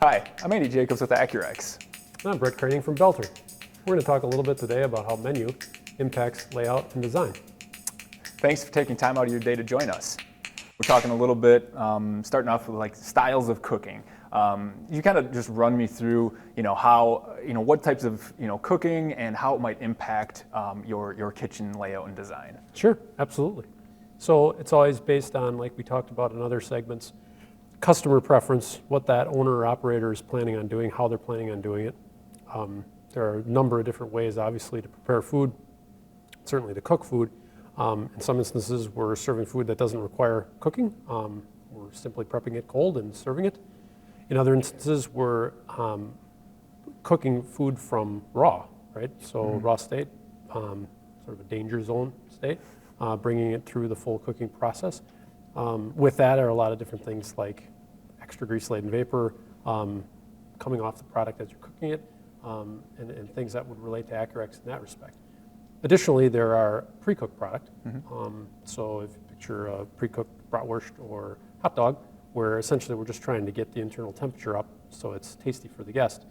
Hi, I'm Andy Jacobs with Accurex. I'm Brett Kroening from Boelter. We're going to talk a little bit today about how menu impacts layout and design. Thanks for taking time out of your day to join us. We're talking a little bit, starting off with like styles of cooking. You kind of just run me through, how, what types of, cooking and how it might impact your kitchen layout and design. Sure, absolutely. So it's always based on, like we talked about in other segments, customer preference, what that owner or operator is planning on doing, how they're planning on doing it. There are a number of different ways, obviously, to prepare food, certainly to cook food. In some instances, we're serving food that doesn't require cooking. We're simply prepping it cold and serving it. In other instances, we're cooking food from raw, right? So raw state, sort of a danger zone state, bringing it through the full cooking process. With that are a lot of different things like extra grease-laden vapor coming off the product as you're cooking it, and things that would relate to Accurex in that respect. Additionally, there are pre-cooked product. So if you picture a pre-cooked bratwurst or hot dog, where essentially we're just trying to get the internal temperature up so it's tasty for the guest.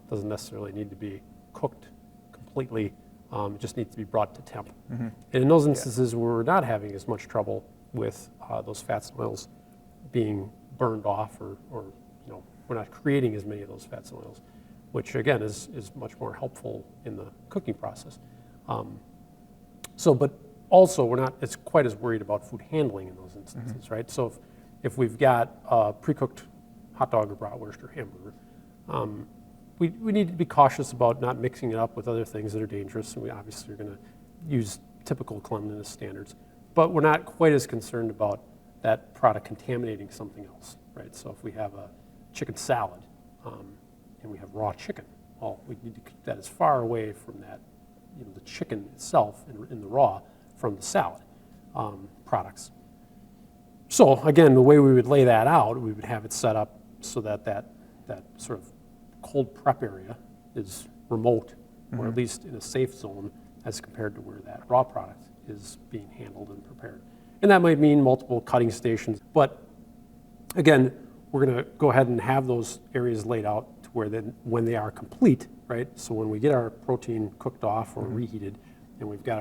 Doesn't necessarily need to be cooked completely. It just needs to be brought to temp. And in those instances where we're not having as much trouble with those fats and oils being burned off, or we're not creating as many of those fats and oils, which again is much more helpful in the cooking process. But also we're not as quite as worried about food handling in those instances, right? So if we've got a pre-cooked hot dog or bratwurst or hamburger, we need to be cautious about not mixing it up with other things that are dangerous, and we obviously are going to use typical cleanliness standards. But we're not quite as concerned about that product contaminating something else, right? So if we have a chicken salad and we have raw chicken, well, we need to keep that as far away from that, the chicken itself in the raw from the salad products. So again, the way we would lay that out, we would have it set up so that that sort of cold prep area is remote, or at least in a safe zone as compared to where that raw product is being handled and prepared. And that might mean multiple cutting stations, but again, we're going to go ahead and have those areas laid out to where then when they are complete, right? So when we get our protein cooked off or reheated, and we've got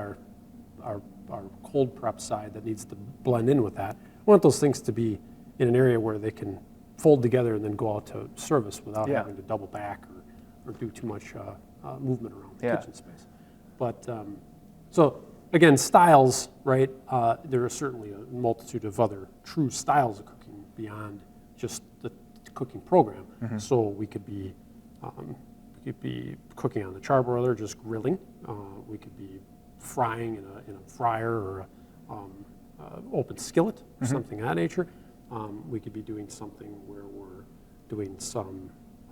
our cold prep side that needs to blend in with that, we want those things to be in an area where they can fold together and then go out to service without having to double back or do too much movement around the kitchen space. But so again, styles, right? There are certainly a multitude of other true styles of cooking beyond just the cooking program. So we could be cooking on the charbroiler, just grilling. We could be frying in a fryer or open skillet, or something of that nature. We could be doing something where we're doing some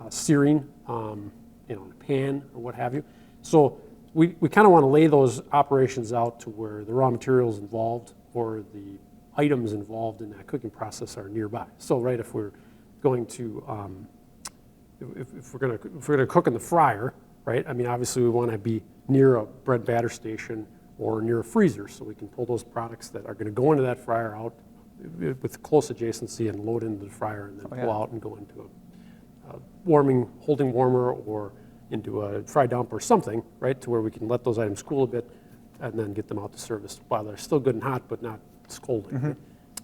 searing in a pan or what have you. So we kind of want to lay those operations out to where the raw materials involved or the items involved in that cooking process are nearby. So right, if we're going to if we're going to cook in the fryer, right? I mean, obviously we want to be near a bread batter station or near a freezer, so we can pull those products that are going to go into that fryer out with close adjacency and load into the fryer, and then pull out and go into a holding warmer or into a fry dump or something, right, to where we can let those items cool a bit and then get them out to service while they're still good and hot but not scalding. Right?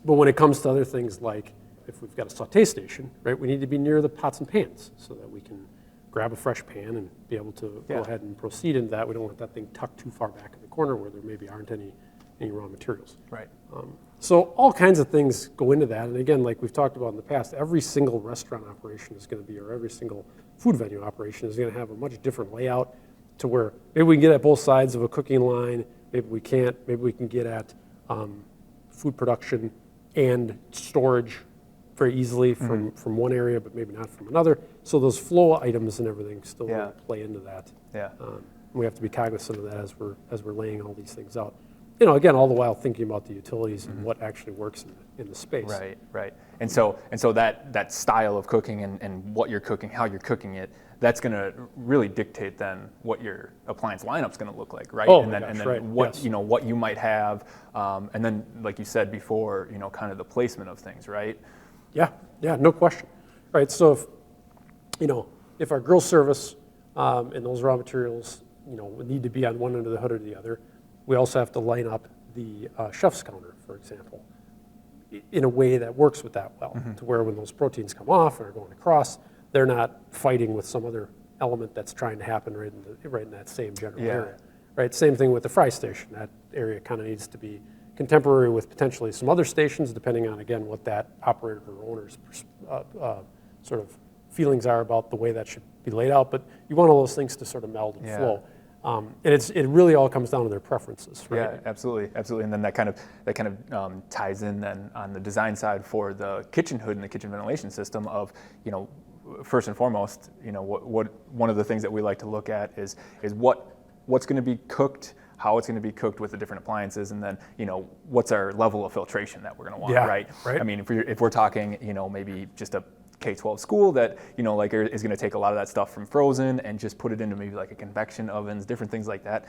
But when it comes to other things like if we've got a saute station, right, we need to be near the pots and pans so that we can grab a fresh pan and be able to go ahead and proceed into that. We don't want that thing tucked too far back in the corner where there maybe aren't any raw materials. Right. So all kinds of things go into that. And again, like we've talked about in the past, every single restaurant operation is going to be, or every single food venue operation is going to have a much different layout to where maybe we can get at both sides of a cooking line, maybe we can't, maybe we can get at food production and storage very easily from one area, but maybe not from another. So those flow items and everything still play into that. We have to be cognizant of that as we're laying all these things out. Again, all the while thinking about the utilities and what actually works in the space. Right. And so that style of cooking and what you're cooking, how you're cooking it, that's going to really dictate then what your appliance lineup's going to look like, right? And then what what you might have, and then like you said before, kind of the placement of things, right? Yeah, no question. Right. So if our grill service and those raw materials, would need to be on one end of the hood or the other, we also have to line up the chef's counter, for example, in a way that works with that well, to where when those proteins come off and are going across, they're not fighting with some other element that's trying to happen right in that same general area. Right. Same thing with the fry station. That area kind of needs to be contemporary with potentially some other stations, depending on, again, what that operator or owner's sort of feelings are about the way that should be laid out. But you want all those things to sort of meld and flow. And it really all comes down to their preferences, right? Yeah, absolutely. And then that kind of ties in then on the design side for the kitchen hood and the kitchen ventilation system of, first and foremost, what one of the things that we like to look at is what's going to be cooked, how it's going to be cooked with the different appliances, and then what's our level of filtration that we're going to want, right? I mean, if we're talking maybe just a K-12 school that is going to take a lot of that stuff from frozen and just put it into maybe like a convection ovens, different things like that,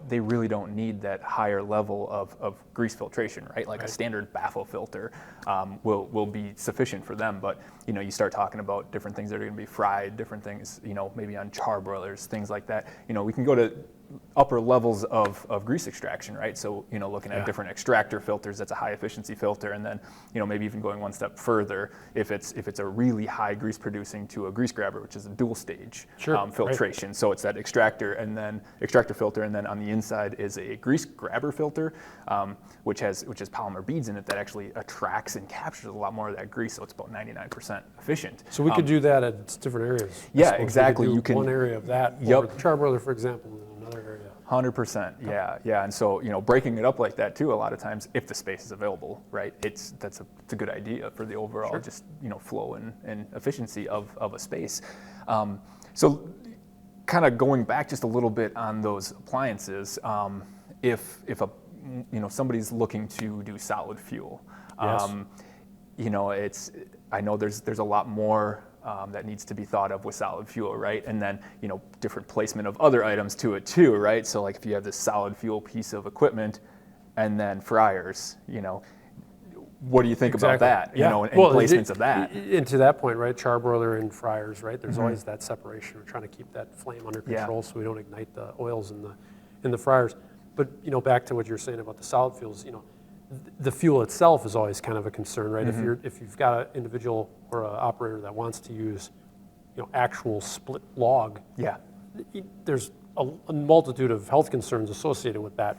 they really don't need that higher level of grease filtration, right? Like a standard baffle filter will be sufficient for them. But you start talking about different things that are going to be fried, different things maybe on char broilers, things like that. We can go to upper levels of grease extraction, right? So, looking at different extractor filters, that's a high efficiency filter. And then, maybe even going one step further, if it's a really high grease producing to a grease grabber, which is a dual stage filtration. So it's that extractor filter. And then on the inside is a grease grabber filter, which has polymer beads in it that actually attracts and captures a lot more of that grease. So it's about 99% efficient. So we could do that at different areas. Yeah, exactly. You can one area of that. Over the char broiler, for example. Another area. 100%, yeah, and so breaking it up like that too. A lot of times, if the space is available, right, it's a good idea for the overall just flow and efficiency of a space. So, kind of going back just a little bit on those appliances, if somebody's looking to do solid fuel, I know there's a lot more. That needs to be thought of with solid fuel, right? And then, different placement of other items to it too, right? So like if you have this solid fuel piece of equipment and then fryers, what do you think about that? And placements of that? And to that point, right, char broiler and fryers, right? There's always that separation. We're trying to keep that flame under control so we don't ignite the oils in the fryers. But, back to what you're saying about the solid fuels, the fuel itself is always kind of a concern, right? If you've got an individual or an operator that wants to use, actual split log, there's a multitude of health concerns associated with that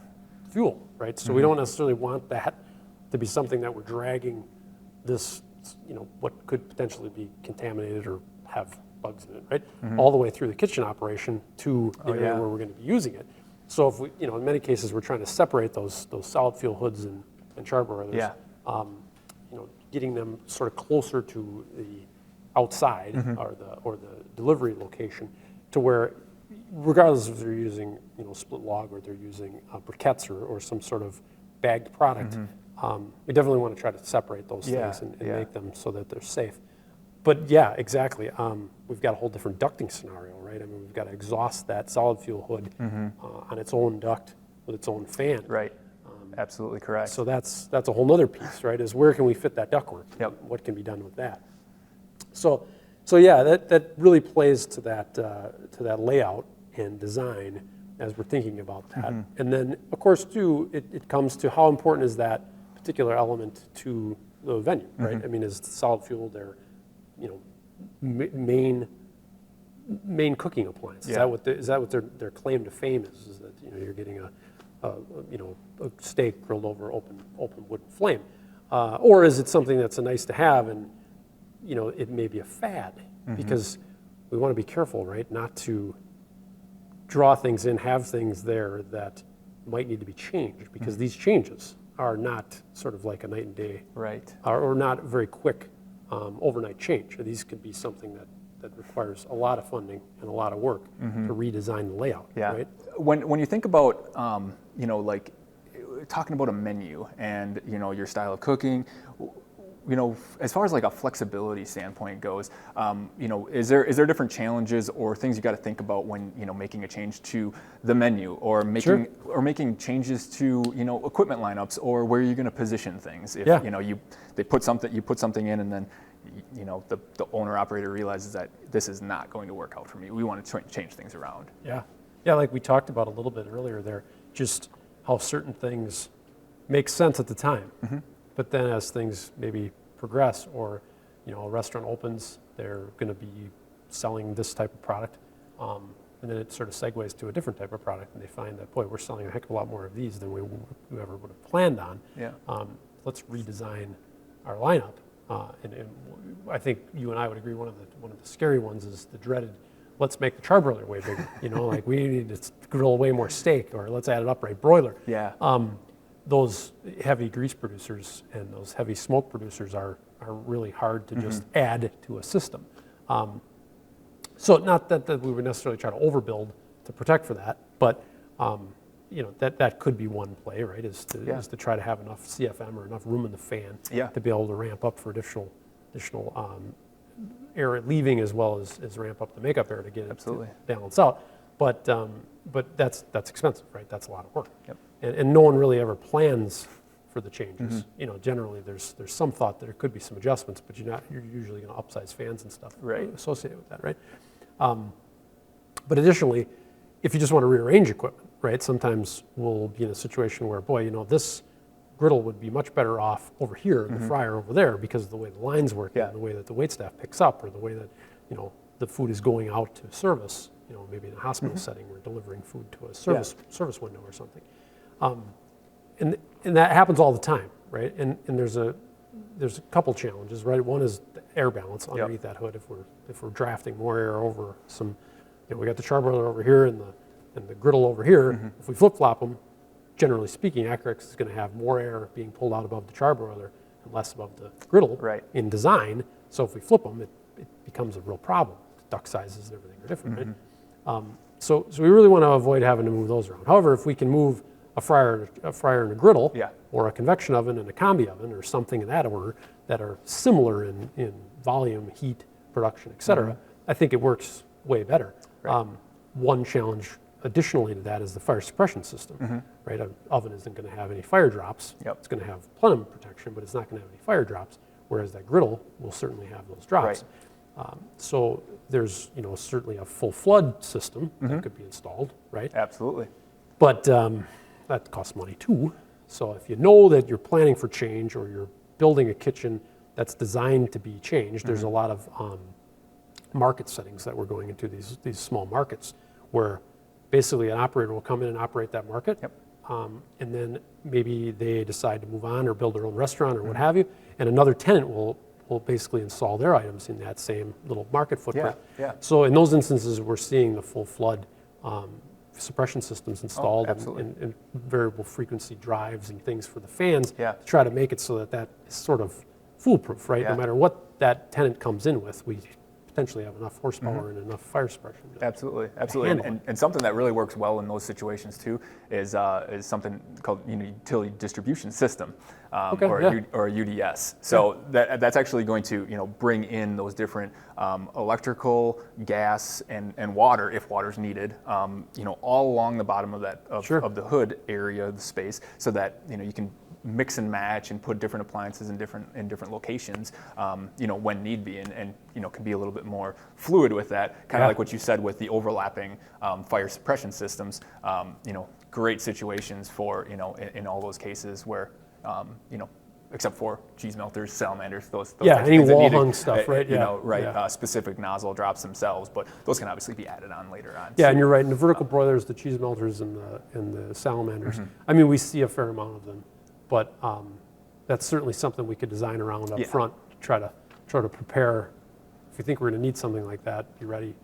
fuel, right? So we don't necessarily want that to be something that we're dragging this, what could potentially be contaminated or have bugs in it, right? All the way through the kitchen operation to the area where we're going to be using it. So if we, in many cases, we're trying to separate those solid fuel hoods and char broilers, getting them sort of closer to the outside or the delivery location, to where, regardless if they're using split log or they're using briquettes or some sort of bagged product, we definitely want to try to separate those things and make them so that they're safe. But yeah, exactly. We've got a whole different ducting scenario, right? I mean, we've got to exhaust that solid fuel hood on its own duct with its own fan. Right. Absolutely correct. So that's a whole other piece, right? Is where can we fit that ductwork? What can be done with that? So yeah, that really plays to that layout and design as we're thinking about that. And then, of course, too, it comes to how important is that particular element to the venue, right? I mean, is the solid fuel their main cooking appliance? Is that what their claim to fame is? Is that you're getting a steak grilled over open wooden flame, or is it something that's a nice to have and it may be a fad? Because we want to be careful, right, not to draw things in, have things there that might need to be changed, because these changes are not sort of like a night and day, right, or not very quick overnight change. These could be something that requires a lot of funding and a lot of work to redesign the layout. Right? When you think about like talking about a menu and your style of cooking, as far as like a flexibility standpoint goes, is there different challenges or things you got to think about when making a change to the menu or making changes to equipment lineups or where you're going to position things? If you put something in and then the owner operator realizes that this is not going to work out for me. We want to change things around. Yeah. Yeah, like we talked about a little bit earlier there, just how certain things make sense at the time. But then as things maybe progress, or a restaurant opens, they're going to be selling this type of product, and then it sort of segues to a different type of product, and they find that, boy, we're selling a heck of a lot more of these than we ever would have planned on. Yeah. Let's redesign our lineup. And I think you and I would agree one of the scary ones is the dreaded, let's make the charbroiler way bigger. Like we need to grill way more steak, or let's add an upright broiler. Yeah. Those heavy grease producers and those heavy smoke producers are really hard to just add to a system. So not that we would necessarily try to overbuild to protect for that, but that could be one play, right? Is to try to have enough CFM or enough room in the fan to be able to ramp up for additional air leaving, as well as ramp up the makeup air to get it to balance out. But that's expensive, right? That's a lot of work. Yep. And no one really ever plans for the changes. Generally there's some thought that there could be some adjustments, but you're usually going to upsize fans and stuff associated with that, right? But additionally, if you just want to rearrange equipment, right? Sometimes we'll be in a situation where, boy, this griddle would be much better off over here, the fryer over there, because of the way the lines work, and the way that the waitstaff picks up, or the way that the food is going out to service. Maybe in a hospital setting, we're delivering food to a service window or something. And that happens all the time, right? And there's a couple challenges, right? One is the air balance underneath that hood. If we're drafting more air over some, we got the charbroiler over here and the griddle over here. If we flip flop them, generally speaking, Accurex is going to have more air being pulled out above the charbroiler and less above the griddle in design. So if we flip them, it becomes a real problem. The duct sizes and everything are different, right? So we really want to avoid having to move those around. However, if we can move a fryer and a griddle, or a convection oven and a combi oven, or something in that order that are similar in volume, heat, production, et cetera, I think it works way better. Right. One challenge additionally to that is the fire suppression system. Right? An oven isn't going to have any fire drops. It's going to have plenum protection, but it's not going to have any fire drops, whereas that griddle will certainly have those drops. So there's certainly a full flood system that could be installed, right? Absolutely. But that costs money too. So if you know that you're planning for change, or you're building a kitchen that's designed to be changed, there's a lot of market settings that we're going into, these small markets, where basically an operator will come in and operate that market, and then maybe they decide to move on or build their own restaurant or what have you, and another tenant will basically install their items in that same little market footprint. So in those instances, we're seeing the full flood suppression systems installed, and variable frequency drives and things for the fans to try to make it so that is sort of foolproof, right? No matter what that tenant comes in with, we potentially have enough horsepower and enough fire suppression. Absolutely. And something that really works well in those situations too is something called utility distribution system, or a UDS. So that's actually going to bring in those different electrical, gas, and water, if water's needed, all along the bottom of that of the hood area of the space, so that you can mix and match and put different appliances in different locations, when need be, and can be a little bit more fluid with that, kind of like what you said with the overlapping fire suppression systems. Great situations for in all those cases where except for cheese melters, salamanders, those any wall hung stuff, right? Specific nozzle drops themselves, but those can obviously be added on later on. Yeah, and you're right. In the vertical broilers, the cheese melters and the salamanders, I mean, we see a fair amount of them. But that's certainly something we could design around up front to try to prepare. If you think we're going to need something like that, be ready.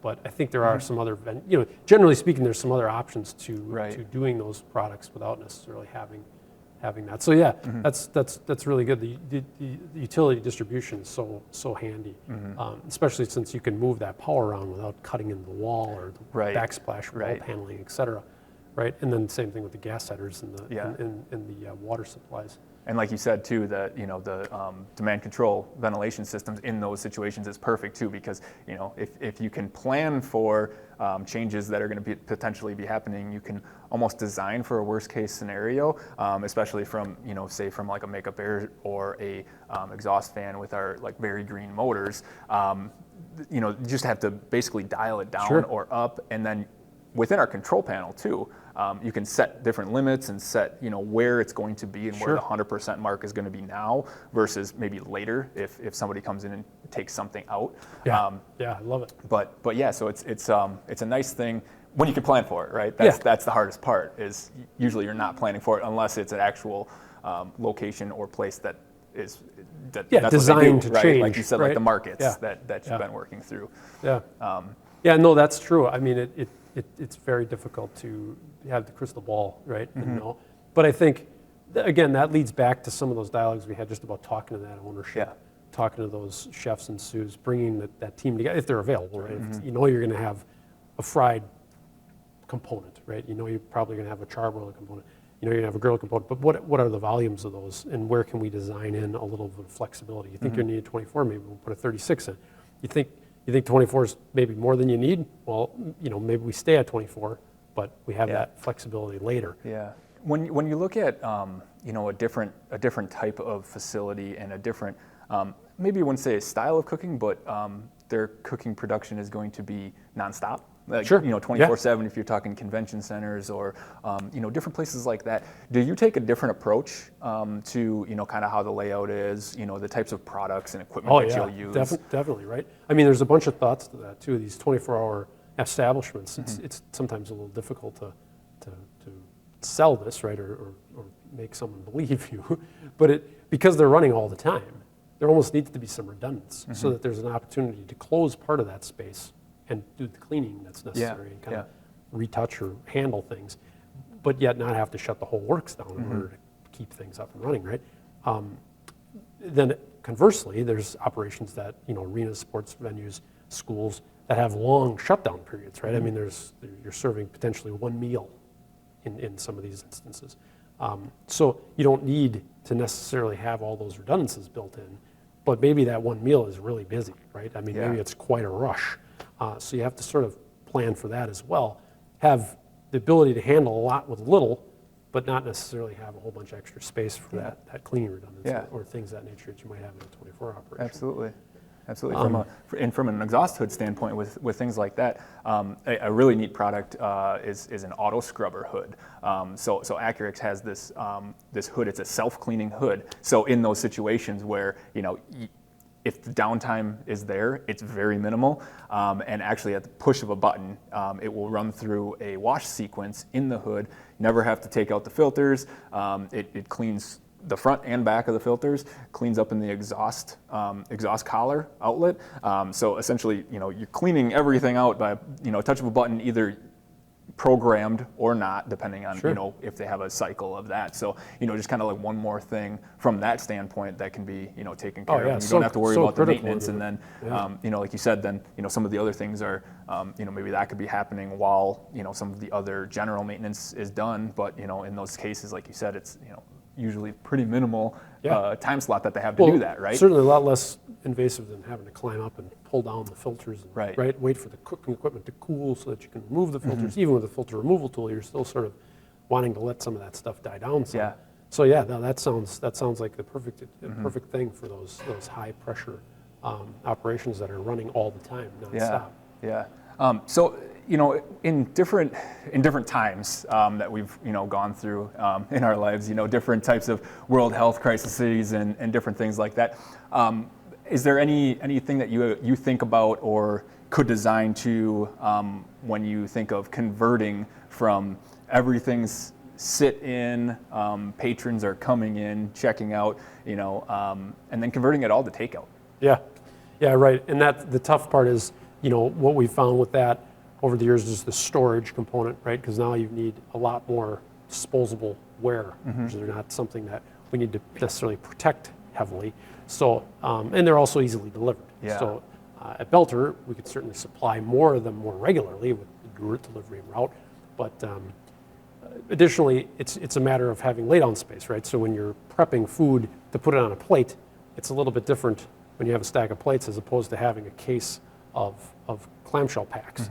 But I think there are some other, generally speaking, there's some other options to doing those products without necessarily having that. So that's really good. The utility distribution is so handy, especially since you can move that power around without cutting into the wall or the backsplash wall paneling, et cetera. Right, and then same thing with the gas setters and the water supplies. And like you said too, that the demand control ventilation systems in those situations is perfect too, because if you can plan for changes that are going to potentially be happening, you can almost design for a worst case scenario, especially from say from like a makeup air or a exhaust fan with our like very green motors. You just have to basically dial it down Sure. or up, and then within our control panel too, you can set different limits and set where it's going to be and Sure. where the 100% mark is going to be now versus maybe later if somebody comes in and takes something out. Yeah, I love it. But yeah, so it's a nice thing when you can plan for it, right? That's the hardest part. Is usually you're not planning for it unless it's an actual location or place that is that's designed what they do, to right? change, Like you said, right? like the markets Yeah. that you've been working through. Yeah. Yeah, no, that's true. I mean, it's very difficult to have the crystal ball, right? And know. But I think, again, that leads back to some of those dialogues we had just about talking to that ownership, talking to those chefs and sous, bringing that team together, if they're available, right? If you're going to have a fried component, right? You're probably going to have a charbroiler component. You're going to have a grill component. But what are the volumes of those, and where can we design in a little bit of flexibility? You think you need a 24, maybe we'll put a 36 in. You think 24 is maybe more than you need? Well, maybe we stay at 24, but we have that flexibility later. Yeah. When you look at a different type of facility and a different maybe you wouldn't say a style of cooking, but their cooking production is going to be nonstop. Like, sure. 24/7 if you're talking convention centers or different places like that. Do you take a different approach to kind of how the layout is, the types of products and equipment that you'll use? Definitely, right? I mean, there's a bunch of thoughts to that too. These 24-hour establishments, it's sometimes a little difficult to sell this, right, or make someone believe you, but because they're running all the time, there almost needs to be some redundancy so that there's an opportunity to close part of that space and do the cleaning that's necessary and kind of retouch or handle things, but yet not have to shut the whole works down in order to keep things up and running, right? Then conversely, there's operations that, arenas, sports venues, schools that have long shutdown periods, right? I mean, you're serving potentially one meal in some of these instances. So you don't need to necessarily have all those redundancies built in, but maybe that one meal is really busy, right? I mean, maybe it's quite a rush. So you have to sort of plan for that as well. Have the ability to handle a lot with little, but not necessarily have a whole bunch of extra space for that cleaning redundancy or things of that nature that you might have in a 24 operation. Absolutely. From an exhaust hood standpoint, with things like that, a really neat product is an auto scrubber hood. So Accurex has this hood. It's a self-cleaning hood. So in those situations where if the downtime is there, it's very minimal, and actually at the push of a button, it will run through a wash sequence in the hood. Never have to take out the filters. It cleans the front and back of the filters, cleans up in the exhaust collar outlet. So essentially, you're cleaning everything out by a touch of a button, either programmed or not, depending on if they have a cycle of that. So just kind of like one more thing from that standpoint that can be taken care of. And you don't have to worry about the maintenance. And then like you said, then some of the other things are maybe that could be happening while some of the other general maintenance is done. But in those cases, like you said, it's usually pretty minimal time slot that they have to do that, right? Certainly a lot less invasive than having to climb up and pull down the filters and right? Wait for the cooking equipment to cool so that you can remove the filters. Even with the filter removal tool, you're still sort of wanting to let some of that stuff die down some. So no, that sounds like the perfect thing for those high pressure operations that are running all the time, nonstop. So in different times that we've gone through in our lives, different types of world health crises and different things like that. Is there anything that you think about or could design to when you think of converting from everything's sit in, patrons are coming in, checking out, and then converting it all to takeout? Yeah, right. And the tough part is, what we found with that over the years is the storage component, right? Because now you need a lot more disposable ware, which are not something that we need to necessarily protect heavily. So, and they're also easily delivered. So at Boelter, we could certainly supply more of them more regularly with the delivery route. But Additionally, it's a matter of having lay down space, right? So when you're prepping food to put it on a plate, it's a little bit different when you have a stack of plates as opposed to having a case of clamshell packs.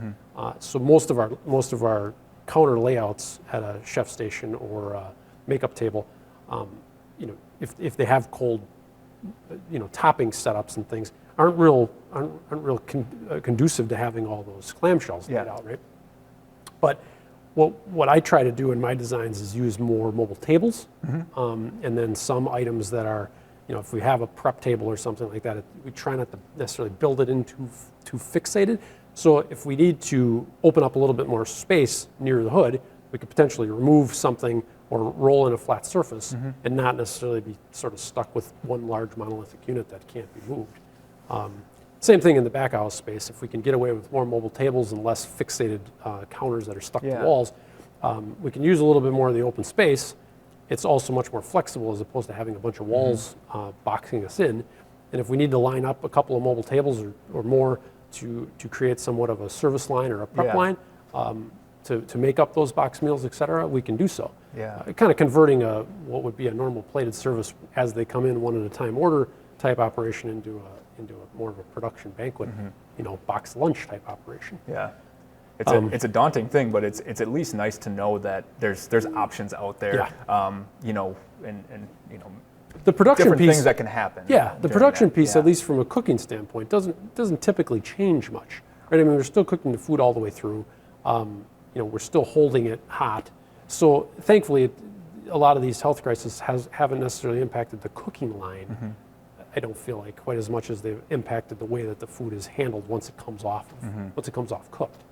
So most of our counter layouts at a chef station or a makeup table, if they have cold, topping setups and things, aren't real conducive to having all those clamshells laid out, right? But what I try to do in my designs is use more mobile tables, and then some items that are, if we have a prep table or something like that, we try not to necessarily build it in too fixated. So if we need to open up a little bit more space near the hood, we could potentially remove something or roll in a flat surface and not necessarily be sort of stuck with one large monolithic unit that can't be moved. Same thing in the back house space. If we can get away with more mobile tables and less fixated counters that are stuck to walls, we can use a little bit more of the open space. It's also much more flexible as opposed to having a bunch of walls boxing us in. And if we need to line up a couple of mobile tables or more to create somewhat of a service line or a prep line to make up those box meals, et cetera, we can do so. Kind of converting what would be a normal plated service as they come in one at a time order type operation into a more of a production banquet, box lunch type operation. Yeah, it's a daunting thing, but it's at least nice to know that there's options out there. The production different piece, things that can happen. Yeah, the production piece, at least from a cooking standpoint, doesn't typically change much, right? I mean, we're still cooking the food all the way through. We're still holding it hot. So thankfully, a lot of these health crises haven't necessarily impacted the cooking line. I don't feel like quite as much as they've impacted the way that the food is handled once it comes off cooked.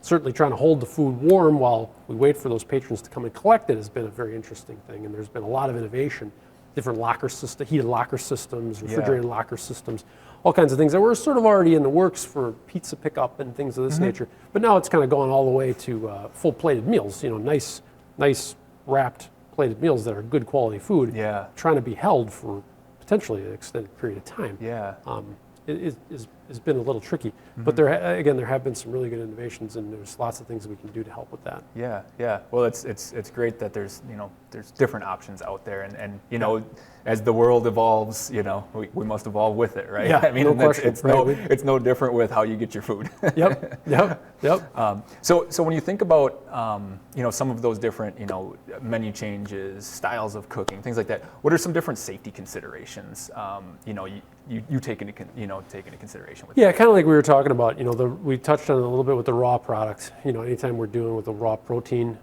Certainly trying to hold the food warm while we wait for those patrons to come and collect it has been a very interesting thing, and there's been a lot of innovation, different locker system, heated locker systems, refrigerated locker systems, all kinds of things that were sort of already in the works for pizza pickup and things of this nature. But now it's kind of gone all the way to full plated meals, nice wrapped plated meals that are good quality food, trying to be held for potentially an extended period of time. It's been a little tricky, but there have been some really good innovations, and there's lots of things that we can do to help with that. Well, it's great that there's different options out there, and as the world evolves, we must evolve with it, right? I mean, no question. It's no different with how you get your food. Yep. So when you think about some of those different menu changes, styles of cooking, things like that, what are some different safety considerations you take into consideration with kind of like we were talking about, we touched on it a little bit with the raw products. Anytime we're dealing with a raw protein,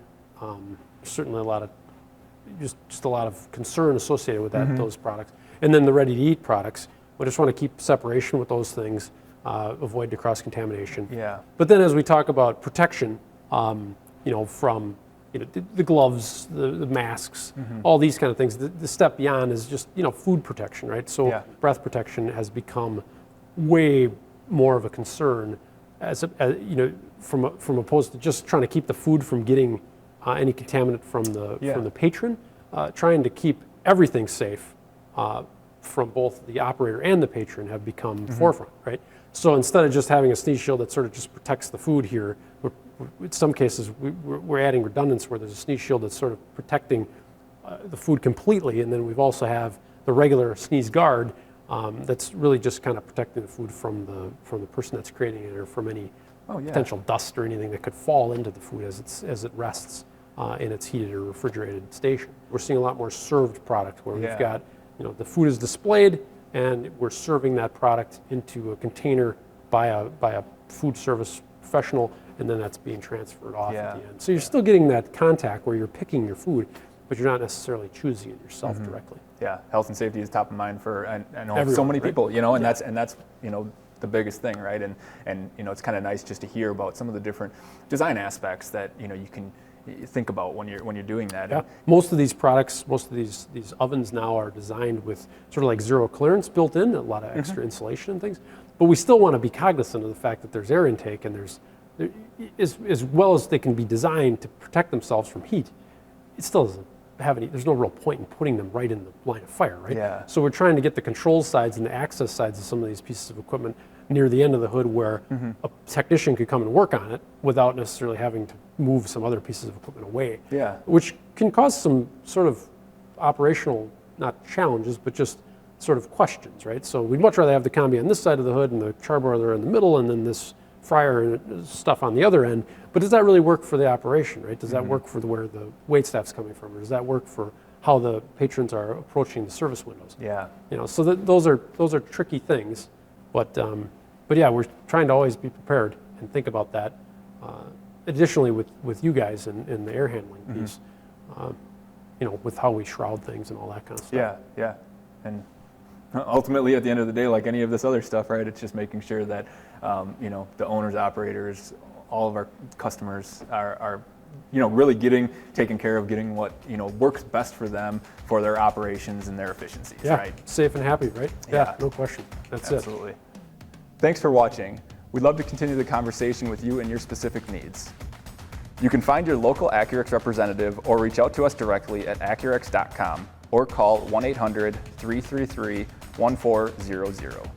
certainly a lot of concern associated with those products. And then the ready-to-eat products, we just want to keep separation with those things, avoid the cross-contamination. But then as we talk about protection, from the gloves, the masks, all these kind of things, the step beyond is just food protection, right? So breath protection has become way more of a concern from opposed to just trying to keep the food from getting any contaminant from the patron. Trying to keep everything safe from both the operator and the patron have become forefront, right? So instead of just having a sneeze shield that sort of just protects the food here, in some cases we're adding redundancy where there's a sneeze shield that's sort of protecting the food completely, and then we've also have the regular sneeze guard that's really just kind of protecting the food from the person that's creating it or from any potential dust or anything that could fall into the food as it rests in its heated or refrigerated station. We're seeing a lot more served product where we've got, the food is displayed and we're serving that product into a container by a food service professional, and then that's being transferred off at the end. So you're still getting that contact where you're picking your food, but you're not necessarily choosing it yourself directly. Health and safety is top of mind for I know everyone, so many people, and that's the biggest thing, right? And it's kind of nice just to hear about some of the different design aspects that you can think about when you're doing that. Most of these products, most of these ovens now are designed with sort of like zero clearance built in, a lot of extra insulation and things. But we still want to be cognizant of the fact that there's air intake, and as well as they can be designed to protect themselves from heat, it still doesn't have any. There's no real point in putting them right in the line of fire, right? So we're trying to get the control sides and the access sides of some of these pieces of equipment near the end of the hood where a technician could come and work on it without necessarily having to move some other pieces of equipment away. Yeah. Which can cause some sort of operational, not challenges, but just sort of questions, right? So we'd much rather have the combi on this side of the hood and the charbroiler in the middle and then this fryer and stuff on the other end. But does that really work for the operation, right? Does that work for where the wait staff's coming from? Or does that work for how the patrons are approaching the service windows? Yeah. You know, so those are tricky things. But yeah, we're trying to always be prepared and think about that. Additionally, with you guys in the air handling piece, you know, with how we shroud things and all that kind of stuff. Yeah. And ultimately, at the end of the day, like any of this other stuff, right? It's just making sure that you know, the owners, operators, all of our customers are you know, really taken care of, getting what, you know, works best for them for their operations and their efficiencies, Yeah, right? safe and happy, right? Yeah, no question. That's it. Absolutely. Thanks for watching. We'd love to continue the conversation with you and your specific needs. You can find your local Accurex representative or reach out to us directly at accurex.com or call 1-800-333-1400.